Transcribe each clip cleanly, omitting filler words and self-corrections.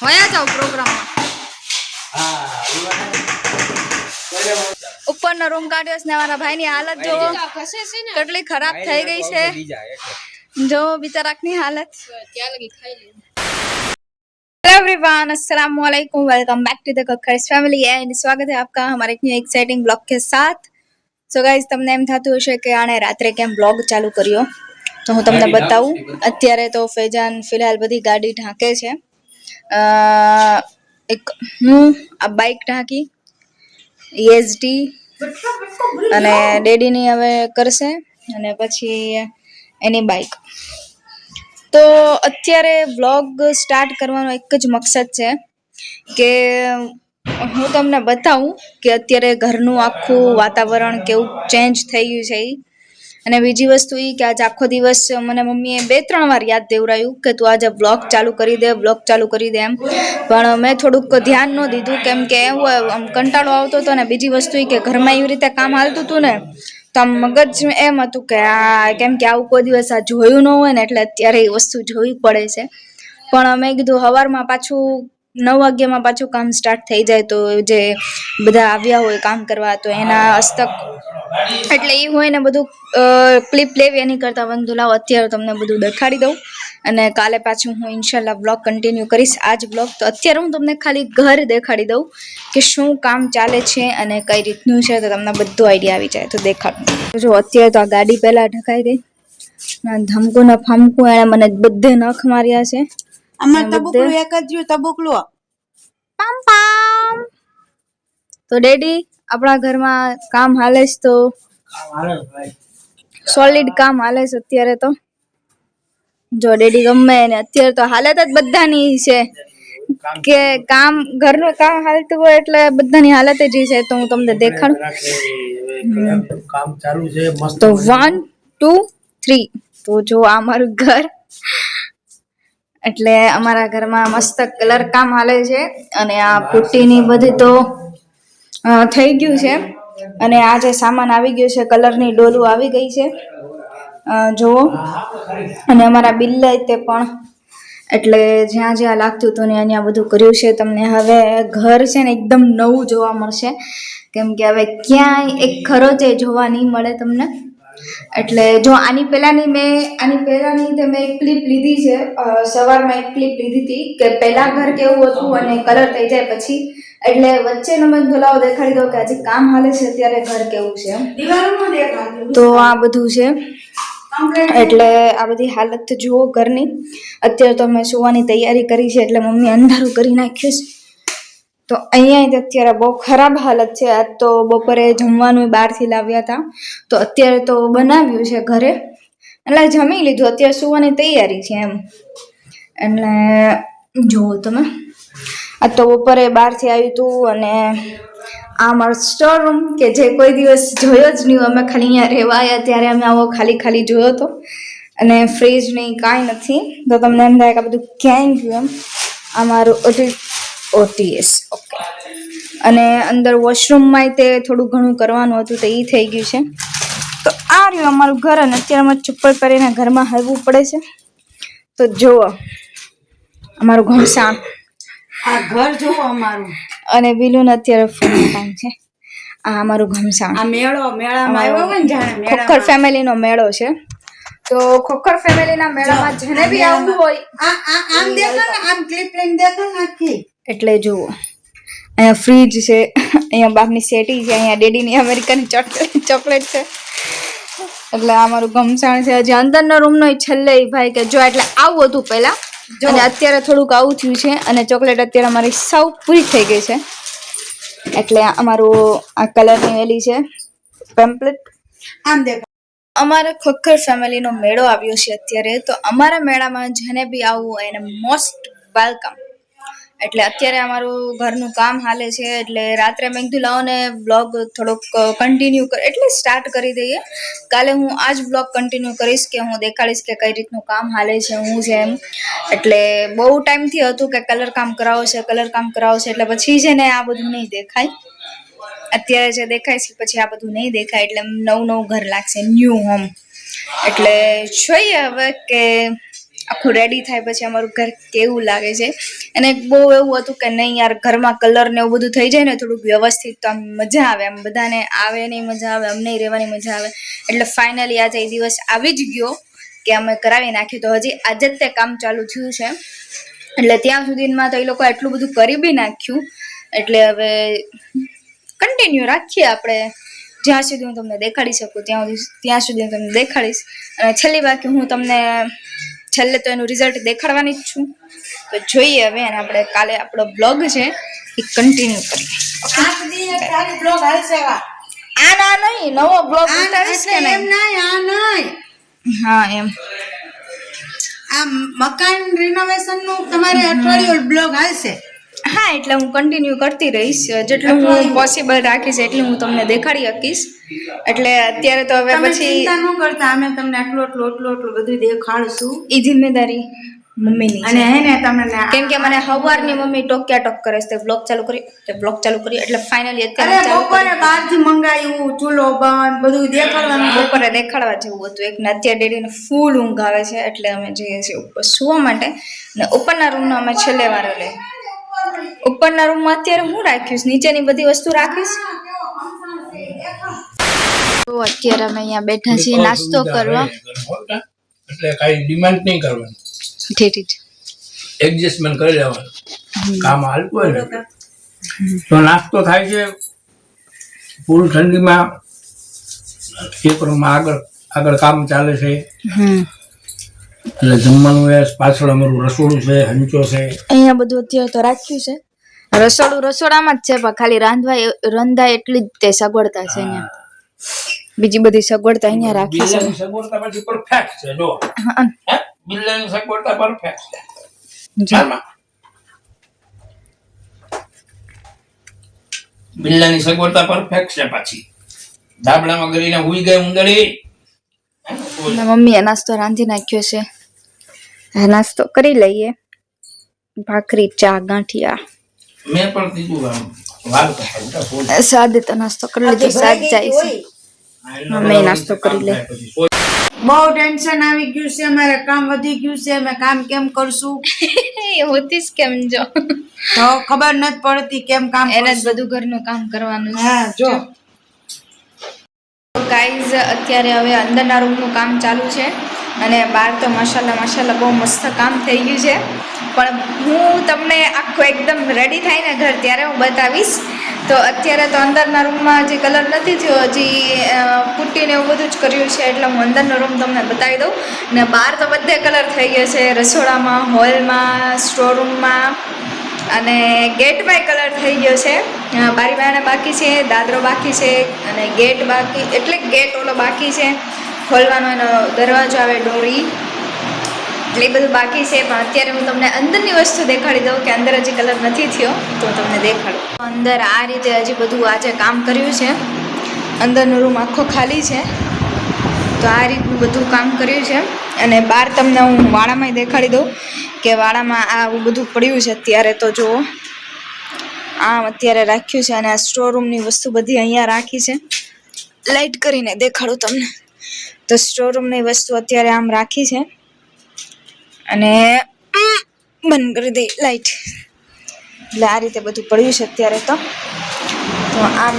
વયા જાવ પ્રોગ્રામમાં. ઉપરનો રૂમ કાઢ્યો છે ને મારા ભાઈની હાલત જો કેટલી ખરાબ થઈ ગઈ છે. જો બિચારાની હાલત. हेलो एवरीवन, अस्सलाम वालेकुम, welcome back to the Kakkars family and स्वागत है आपका हमारे एक न्यू एक्साइटिंग ब्लॉग के साथ. सो गाइस, તમને એમ થતું હશે કે આણે રાત્રે કેમ બ્લોગ ચાલુ કર્યો, તો હું તમને બતાવું. અત્યારે તો ફેજાન ફિલહાલ બધી ગાડી ઢાંકે છે. એક હું આ બાઇક ઢાંકી ESD અને ડેડીની હવે કરશે અને પછી એની બાઇક. તો અત્યારે વ્લોગ સ્ટાર્ટ કરવાનો એક જ મકસદ છે કે હું તમને બતાવું કે અત્યારે ઘરનું આખું વાતાવરણ કેવું ચેન્જ થઈ ગયું છે. અને બીજી વસ્તુ એ કે આજે આખો દિવસ મને મમ્મીએ 2-3 વાર યાદ દેવરાયું કે તું આજે વ્લોગ ચાલુ કરી દે, વ્લોગ ચાલુ કરી દે એમ. પણ મેં થોડુંક ધ્યાન ન દીધું કેમ કે એવું આમ કંટાળો આવતો હતો. ને બીજી વસ્તુ એ કે ઘરમાં એવી રીતે કામ હાલતું હતું ને તો આમ મગજ એમ હતું કે આ કેમ કે આવું કોઈ દિવસ આ જોયું ન હોય ને એટલે અત્યારે એ વસ્તુ જોવી પડે છે. પણ મેં કીધું સવારમાં પાછું 9 વાગ્યામાં પાછું કામ સ્ટાર્ટ થઈ જાય તો જે બધા આવ્યા હોય કામ કરવા તો એના હસ્તક એટલે એ હોય ને બધું ક્લિપ લેવી એની કરતાં વંદુ લાવ અત્યારે તમને બધું દેખાડી દઉં અને કાલે પાછું હું ઇન્શાલ્લાહ બ્લોગ કન્ટિન્યુ કરીશ. આજ બ્લોગ તો અત્યારે હું તમને ખાલી ઘર દેખાડી દઉં કે શું કામ ચાલે છે અને કઈ રીતનું છે તો તમને બધું આઈડિયા આવી જાય. તો દેખાડું. જો અત્યારે તો આ ગાડી પહેલા ઢકાઈ ગઈ. ધમકું ને ફામકું એને મને બધે નખ માર્યા છે. અમાર તબુકલું એક જ રહ્યું તબુકલું. પામ પામ. તો ડેડી આપણા ઘરમાં કામ હાલે છે તો સોલિડ કામ હાલે છે અત્યારે તો. જો ડેડી ગમે ને અત્યારે તો હાલત જ બધાની છે કે કામ ઘરનું કામ હાલતું હોય એટલે બધાની હાલત જ છે. તો હું તમને દેખાડું. કામ ચાલુ છે મસ્ત. તો 1 2 3. તો જો આ મારું ઘર એટલે અમારા ઘરમાં મસ્ત કલર કામ હાલે છે અને આ પુટ્ટીની બધી તો થઈ ગયું છે. અને આ જે સામાન આવી ગયો છે કલરની ડોલું આવી ગઈ છે જુઓ. અને અમારા બિલ્લા તે પણ એટલે જ્યાં જ્યાં લાગતું હતું ને અહીંયા બધું કર્યું છે. તમને હવે ઘર છે ને એકદમ નવું જોવા મળશે કેમ કે હવે ક્યાંય એક ખરોચે જોવા નહીં મળે તમને. એટલે જો આની પહેલાની મેં મેં એક ક્લિપ લીધી છે. સવારમાં એક ક્લિપ લીધી હતી કે પહેલા ઘર કેવું હતું અને કલર થઈ જાય પછી. એટલે વચ્ચેનો મેં ધોલાવો દેખાડી દો કે હજી કામ હાલે છે અત્યારે ઘર કેવું છે. તો આ બધું છે એટલે આ બધી હાલત જુઓ ઘરની. અત્યારે તો મેં સુવાની તૈયારી કરી છે એટલે મમ્મી અંધારું કરી નાખ્યું છે. તો અહીંયા અત્યારે બહુ ખરાબ હાલત છે. આજ તો બપોરે જમવાનું બહારથી લાવ્યા હતા તો અત્યારે તો બનાવ્યું છે ઘરે એટલે જમી લીધું. અત્યારે સુવાની તૈયારી છે એમ. એટલે જુઓ તમે આ તો બપોરે બહારથી આવ્યું હતું અને આ મારો સ્ટોર રૂમ કે જે કોઈ દિવસ જોયો જ નહીં. અમે ખાલી અહીંયા રહેવા આવ્યા ત્યારે અમે આવો ખાલી ખાલી જોયો હતો અને ફ્રીજ નહીં કાંઈ નથી. તો તમને એમ થાય કે આ બધું ક્યાંય ગયું એમ. આ મારું OTS ઓકે. અને અંદર વોશરૂમમાં તે થોડું ઘણું કરવાનું હતું તો એ થઈ ગયું છે. તો આ રહ્યું અમારું ઘર અને અત્યારે અમે ચપ્પલ પહેરીને ઘરમાં હલવું પડે છે. તો જુઓ અમારું ઘમસાણ. આ ઘર જોવો અમારું. અને વિલુન અત્યારે ફોન ટાઈમ છે. આ અમારું ઘમસાણ. આ મેળામાં આવ્યો હોય ને જાણે ખોખર ફેમિલીનો મેળો છે. તો ખોખર ફેમિલીના મેળામાં જેને બી આવવું હોય આમ દેખો ને આમ ક્લિપ લઈને દેખો ને આખી. એટલે જુઓ અહીંયા ફ્રીજ છે, અહીંયા બાપની સેટી છે, અહીંયા ડેડીની અમેરિકન ચોકલેટ છે. એટલે આ મારું ઘમસાણ છે. હજી અંદરના રૂમનો છેલ્લે ભાઈ કે જો એટલે આવું હતું પહેલા અને અત્યારે થોડુંક આવું થયું છે. અને ચોકલેટ અત્યારે અમારી સાવ પૂરી થઈ ગઈ છે. એટલે અમારું આ કલરની વેલી છે પેમ્પલેટ. આમ દેખો અમારા ખોખર ફેમિલીનો મેળો આવ્યો છે અત્યારે. તો અમારા મેળામાં જેને બી આવવું હોય એને મોસ્ટ વેલકમ. એટલે અત્યારે અમારું ઘરનું કામ હાલે છે એટલે રાત્રે મેં કીધું લાવો ને બ્લોગ થોડોક કન્ટિન્યુ એટલે સ્ટાર્ટ કરી દઈએ. કાલે હું આ જ બ્લોગ કન્ટિન્યુ કરીશ કે હું દેખાડીશ કે કઈ રીતનું કામ હાલે છે હું છે એમ. એટલે બહુ ટાઈમથી હતું કે કલર કામ કરાવો છે એટલે પછી છે ને આ બધું નહીં દેખાય. અત્યારે જે દેખાય છે પછી આ બધું નહીં દેખાય એટલે નવું ઘર લાગશે, ન્યૂ હોમ. એટલે જોઈએ હવે કે આખું રેડી થાય પછી અમારું ઘર કેવું લાગે છે. અને બહુ એવું હતું કે નહીં યાર ઘરમાં કલર ને એવું બધું થઈ જાય ને થોડુંક વ્યવસ્થિત તો આમ મજા આવે, આમ બધાને આવે નહીં મજા આવે, અમને રહેવાની મજા આવે. એટલે ફાઇનલી આજે એ દિવસ આવી જ ગયો કે અમે કરાવી નાખ્યું. તો હજી આજે જ તે કામ ચાલુ થયું છે, એટલે ત્યાં સુધીમાં તો એ લોકો એટલું બધું કરી બી નાખ્યું. એટલે હવે કન્ટિન્યુ રાખીએ આપણે, જ્યાં સુધી હું તમને દેખાડી શકું ત્યાં સુધી હું તમને દેખાડીશ. અને છેલ્લી બાકી હું તમને છેલ્લે તો એનું રિઝલ્ટ દેખાડવાની જ છું. તો જોઈએ હવે, અને આપણે કાલે આપણો બ્લોગ છે એ કન્ટિન્યુ કરીએ. આ ના નહીં, નવો બ્લોગ ઉતારીશ કે એમ નહીં? નહીં, આ નહીં. હા એમ. આ મકાન રિનોવેશન નું તમારે અઠવાડિયું બ્લોગ આવશે. હા એટલે હું કન્ટિન્યુ કરતી રહીશ, જેટલું હું પોસિબલ રાખીશ એટલું હું તમને દેખાડી શકીશ. એટલે અત્યારે તો હવે તમે પછી ચિંતા ન કરતા, અમે તમને આટલું બધું દેખાડશું. એ જિમ્મેદારી મમ્મીની અને છે. હે ને તમને કેમ કે મને સવારની મમ્મી ટોક્યા ટોક કરે છે, બ્લોગ ચાલુ કરી એટલે ફાઇનલી અરે અત્યારે ચાલુ બપોરે બહારથી મંગાવ્યું, ચૂલો બંધ બધું દેખાડવાનું. બપોરે દેખાડવા જેવું હતું. એક ને અત્યારે ડેડીને ફૂલ ઊંઘ આવે છે, એટલે અમે જઈએ છીએ ઉપર સુવા માટે. ને ઉપરના રૂમનો અમે છેલ્લે વારો લઈએ. ઉપરના રૂમમાં અત્યારે હું રાખીશ, નીચેની બધી વસ્તુ રાખીશ. તો અત્યારે અમે અહીંયા બેઠા છીએ નાસ્તો કરવા. એટલે કાઈ ડિમાન્ડ નહીં કરવાની, ઠીક છે, એડજસ્ટમેન્ટ કરી લેવાનું. કામ હાલતું હોય ને તો નાસ્તો થાય છે ફૂલ ઠંડીમાં. એક રૂમમાં આગળ કામ ચાલે છે, એટલે જમવાનું એ પાછળ અમારું રસોડું છે, હંચો છે. અહીંયા બધું અત્યારે તો રાખ્યું છે. રસોડામાં જ છે, પણ ખાલી રંધાય એટલી જ તે સગવડતા છે અહીંયા. બીજી બધી સગવડતા અહીંયા રાખી છે. બિલ્લાની સગવડતા પછી પરફેક્ટ છે. જો હે, બિલ્લાની સગવડતા પરફેક્ટ છે. આમાં બિલ્લાની સગવડતા પરફેક્ટ છે. પાછી ધાબળામાં કરીને હુઈ ગઈ ઉંદરી. મમ્મીએ નાસ્તો રાંધી નાખ્યો છે. આ નાસ્તો કરી લઈએ. ભાખરી, ચા, ગાંઠિયા. મેં પણ કીધું આમ વાર કરતા સાદે તો નાસ્તો કરી લીધો. સાદ જાય છે. અમે નાસ્તો કરી લે. બહુ ટેન્શન આવી ગયું છે, અમારે કામ વધી ગયું છે, અમે કામ કેમ કરશું હોતીસ કેમ જો તો ખબર નથી પડતી કેમ કામ એને જ કરશું. બધું ઘરનું કામ કરવાનું. હા જો ગાઈઝ અત્યારે હવે અંદરના રૂમનું કામ ચાલુ છે, અને બહાર તો માશાલ્લાહ બહુ મસ્ત કામ થઈ ગયું છે. પણ હું તમને આખું એકદમ રેડી થાય ને ઘર ત્યારે હું બતાવીશ. તો અત્યારે તો અંદરના રૂમમાં હજી કલર નથી થયો, હજી પુટ્ટીને એવું બધું જ કર્યું છે, એટલે હું અંદરનો રૂમ તમને બતાવી દઉં. ને બહાર તો બધે કલર થઈ ગયો છે, રસોડામાં, હોલમાં, સ્ટોરરૂમમાં, અને ગેટમાં કલર થઈ ગયો છે. બારી બારણા બાકી છે, દાદરો બાકી છે, અને ગેટ બાકી, એટલે ગેટ ઓલો બાકી છે, ખોલવાનો એનો દરવાજો આવે ડોરી, એટલે એ બધું બાકી છે. પણ અત્યારે હું તમને અંદરની વસ્તુ દેખાડી દઉં કે અંદર હજી કલર નથી થયો, તો તમને દેખાડું. અંદર આ રીતે હજી બધું આજે કામ કર્યું છે. અંદરનો રૂમ આખો ખાલી છે, તો આ રીતનું બધું કામ કર્યું છે. અને બહાર તમને હું વાડામાં દેખાડી દઉં કે વાડામાં આવું બધું પડ્યું છે અત્યારે. તો જુઓ આમ અત્યારે રાખ્યું છે, અને આ સ્ટોર રૂમની વસ્તુ બધી અહીંયા રાખી છે. લાઇટ કરીને દેખાડું તમને. તો સ્ટોર રૂમની વસ્તુ અત્યારે આમ રાખી છે, અને બંધ કરી દઈ લાઇટ. એટલે આ રીતે બધું પડ્યું છે અત્યારે. તો આમ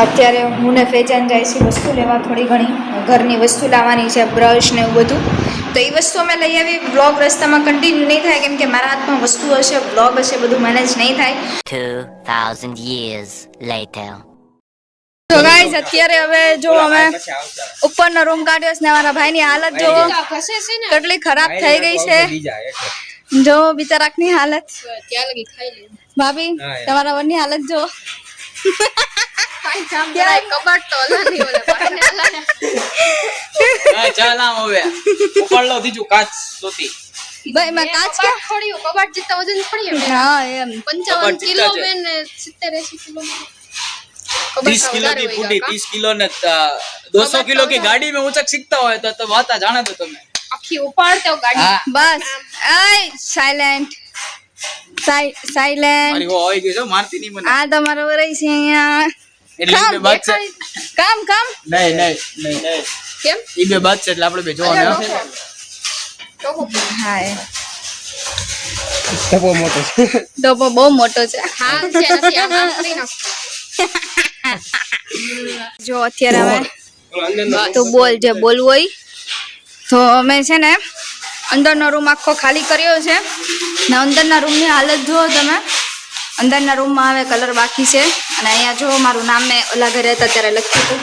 અત્યારે હું ને ફેજાન જાય છે વસ્તુ લેવા, થોડી ઘણી ઘરની વસ્તુ લાવવાની છે, બ્રશ ને એવું બધું. તો એ વસ્તુ અમે લઈ આવી. બ્લોગ રસ્તામાં કન્ટિન્યુ નહીં થાય, કેમ કે મારા હાથમાં વસ્તુ હશે, બ્લોગ હશે, બધું મેનેજ નહીં થાય. 2000 years later. તો ગાઈઝ અત્યારે હવે જો અમે ઉપરનો રૂમ કાઢ્યો છે, ને મારા ભાઈની હાલત જો કેટલી ખરાબ થઈ ગઈ છે. જો બિચારાકની હાલત. ભાભી તમારા વરની હાલત જો. ભાઈ મેં કાચ કે કબાટ જેટલા વજન પડી હા એમ 55 કિલો में 70-80 किलो 30 किलो की पूटी 30 किलो ने 200 किलो की गाड़ी में ऊंचक सीखता હોય તો વાતા જાણે તો તમે આખી ઉપાડતે ગાડી. બસ આય સાયલેન્ટ મારી હો આવી ગઈ છે, મારતી નહીં મને. આ તમારો વરઈ છે અહીંયા. એટલે બે બાત છે. કામ નહીં કેમ ઈ બે બાત છે, એટલે આપણે બે જોવાના. હા એ ટપો મોટો છે. ડબ્બો બહુ મોટો છે. હા છે નથી આમ કરી નાખો જો અત્યારે અમે તો બોલ જે બોલવું હોય તો અમે છે ને અંદરનો રૂમ આખો ખાલી કર્યો છે ને અંદરના રૂમની હાલત જુઓ તમે. અંદરના રૂમમાં હવે કલર બાકી છે અને અહીંયા જો મારું નામ મેં ઓલા ઘરે હતા ત્યારે લખ્યું હતું.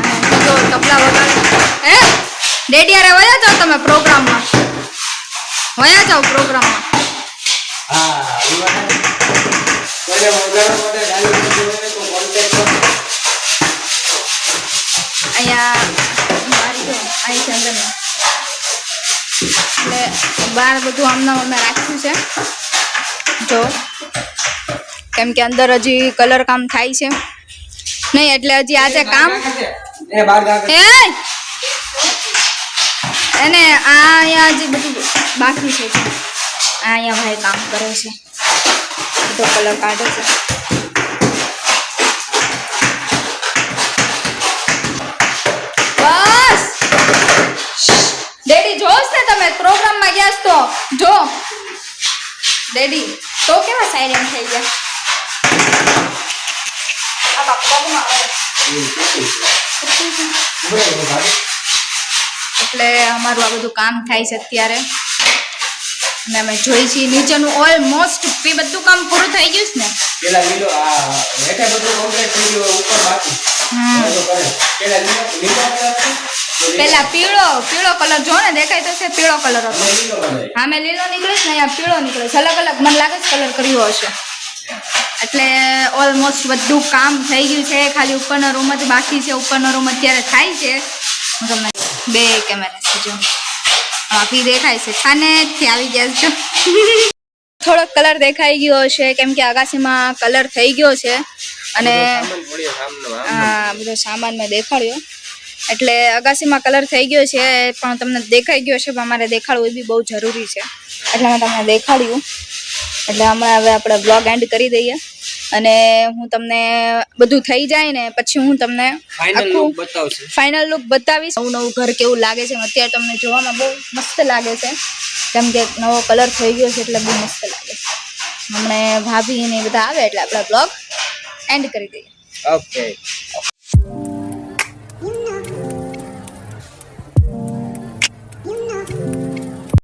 અને જો તબલા વગાડે હે ડેડી યારે વયા જાઓ તમે પ્રોગ્રામમાં, વયા જાઓ પ્રોગ્રામમાં. હા કોઈને વગાડવા માટે ચાલુ કરવું હોય તો કોન્ટેક્ટ કરો. અહીંયા બારી જો અહીં છે અંદરમાં એટલે બહાર બધું આમનામ અમે રાખ્યું છે જો, કેમ કે અંદર હજી કલર કામ થાય છે નહીં એટલે હજી આજે કામ એ બાર ગાગર એ એને આ અહીંયા હજી બધું બાકી છે. આ અહીંયા ભાઈ કામ કરે છે, બધો કલર કાઢે છે. બસ ડેડી જોશ ને તમે પ્રોગ્રામમાં ગયા તો જો ડેડી તો કેવા સાયલેન્ટ થઈ ગયા. આ પગમાં આવે એટલે અમારું આ બધું કામ થાય છે અત્યારે અને અમે જોઈ છીએ નીચેનું ઓલમોસ્ટ બધું કામ પૂરું થઈ ગયું છે ને. પેલા લીલો આ હેઠે બધું કોમ્પ્લીટ થઈ ગયું, ઉપર બાકી તો કરે. પેલા લીલો હતો, પેલા પીળો કલર જો ને દેખાય તો છે પીળો કલર હતો. લીલો કરે. હા મેં લીલો નીકળે છે ને અહીંયા પીળો નીકળે છે, અલગ અલગ મને લાગે છે કલર કર્યો હશે. એટલે ઓલમોસ્ટ બધું કામ થઈ ગયું છે, ખાલી ઉપરનો રૂમ જ બાકી છે. ઉપરનો રૂમ અત્યારે થાય છે. હું તમને બે કેમેરા છે જો આપી દેખાય છે ખાનેથી આવી ગયા છો. થોડોક કલર દેખાઈ ગયો હશે કેમ કે આકાશીમાં કલર થઈ ગયો છે અને હા બધો સામાન મેં દેખાડ્યો એટલે અગાસીમાં કલર થઈ ગયો છે પણ તમને દેખાઈ ગયો છે પણ અમારે દેખાડવું એ બી બહુ જરૂરી છે એટલે મેં તમને દેખાડ્યું. એટલે હમણાં હવે આપણે બ્લોગ એન્ડ કરી દઈએ અને હું તમને બધું થઈ જાય ને પછી હું તમને ફાઇનલ લુક બતાવીશ. નવું ઘર કેવું લાગે છે અત્યારે તમને જોવામાં બહુ મસ્ત લાગે છે કેમ કે નવો કલર થઈ ગયો છે એટલે બહુ મસ્ત લાગે છે. હમણાં ભાભી ને બધા આવે એટલે આપણે બ્લોગ એન્ડ કરી દઈએ. ઓકે.